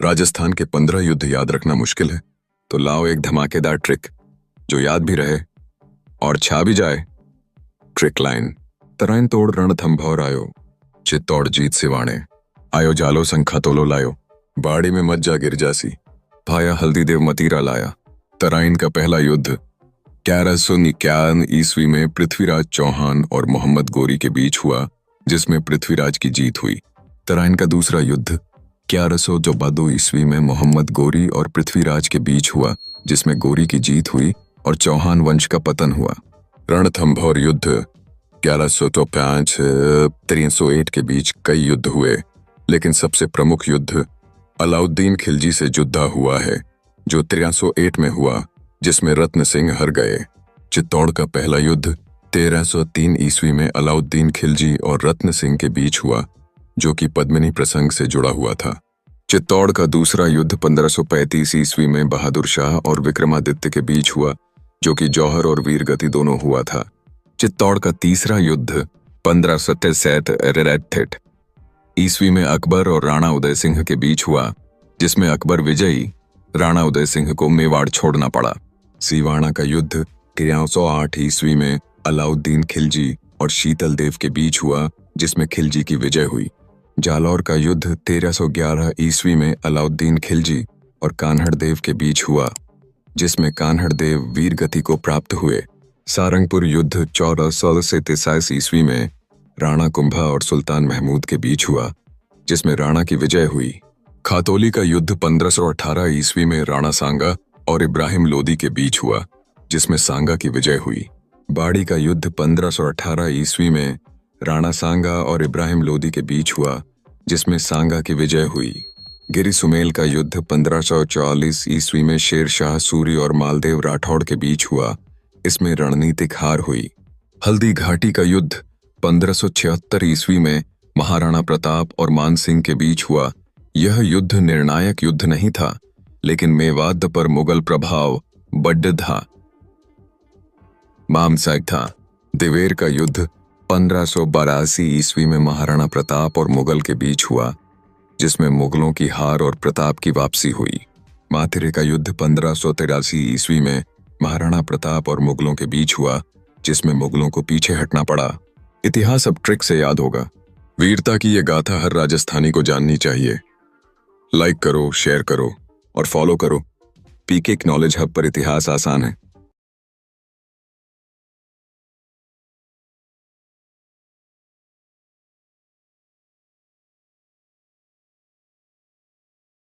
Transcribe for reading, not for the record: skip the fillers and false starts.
राजस्थान के 15 युद्ध याद रखना मुश्किल है, तो लाओ एक धमाकेदार ट्रिक जो याद भी रहे और छा भी जाए। ट्रिक लाइन: तराइन तोड़ रणथंभौर आयो, चित्तौड़ जीत सिवाणे, आयो जालो संखा तोलो लायो, बाड़ी में मत जा गिर जासी, भाया हल्दी देव मतीरा लाया। तराइन का पहला युद्ध 1191 ईस्वी में पृथ्वीराज चौहान और मोहम्मद गोरी के बीच हुआ, जिसमें पृथ्वीराज की जीत हुई। तराइन का दूसरा युद्ध 1192 ईस्वी में मोहम्मद गोरी और पृथ्वीराज के बीच हुआ, जिसमें गोरी की जीत हुई और चौहान वंश का पतन हुआ। रणथंभौर युद्ध 1105-301 के बीच कई युद्ध हुए, लेकिन सबसे प्रमुख युद्ध अलाउद्दीन खिलजी से जुद्धा हुआ है, जो 1308 में हुआ, जिसमें रत्न सिंह हार गए। चित्तौड़ का पहला युद्ध 1303 ईस्वी में अलाउद्दीन खिलजी और रत्न सिंह के बीच हुआ, जो कि पद्मिनी प्रसंग से जुड़ा हुआ था। चित्तौड़ का दूसरा युद्ध 1535 ईस्वी में बहादुर शाह और विक्रमादित्य के बीच हुआ, जो कि जौहर और वीरगति दोनों हुआ था। चित्तौड़ का तीसरा युद्ध 1567 ईस्वी में अकबर और राणा उदय सिंह के बीच हुआ, जिसमें अकबर विजयी राणा उदय सिंह को मेवाड़ छोड़ना पड़ा। सीवाणा का युद्ध 1308 ईस्वी में अलाउद्दीन खिलजी और शीतल देव के बीच हुआ, जिसमें खिलजी की विजय हुई। जालौर का युद्ध 1311 ईस्वी में अलाउद्दीन खिलजी और कान्हड़ देव के बीच हुआ, जिसमें कान्हड़ देव वीरगति को प्राप्त हुए। सारंगपुर युद्ध 1483 ईस्वी में राणा कुंभा और सुल्तान महमूद के बीच हुआ, जिसमें राणा की विजय हुई। खातौली का युद्ध 1518 ईस्वी में राणा सांगा और इब्राहिम लोदी के बीच हुआ, जिसमें सांगा की विजय हुई। बाड़ी का युद्ध 1518 ईस्वी में राणा सांगा और इब्राहिम लोदी के बीच हुआ, जिसमें सांगा की विजय हुई। गिरी सुमेल का युद्ध 1544 ईस्वी में शेर शाह सूरी और मालदेव राठौड़ के बीच हुआ, इसमें रणनीतिक हार हुई। हल्दी घाटी का युद्ध 1576 ईस्वी में महाराणा प्रताप और मान सिंह के बीच हुआ। यह युद्ध निर्णायक युद्ध नहीं था, लेकिन मेवाड़ पर मुगल प्रभाव बड्ड था। मामसाक था। दिवेर का युद्ध 1582 ईस्वी में महाराणा प्रताप और मुगल के बीच हुआ, जिसमें मुगलों की हार और प्रताप की वापसी हुई। माथेरे का युद्ध 1583 ईस्वी में महाराणा प्रताप और मुगलों के बीच हुआ, जिसमें मुगलों को पीछे हटना पड़ा। इतिहास अब ट्रिक से याद होगा। वीरता की यह गाथा हर राजस्थानी को जाननी चाहिए। लाइक करो, शेयर करो और फॉलो करो। पीके नॉलेज हब पर इतिहास आसान है।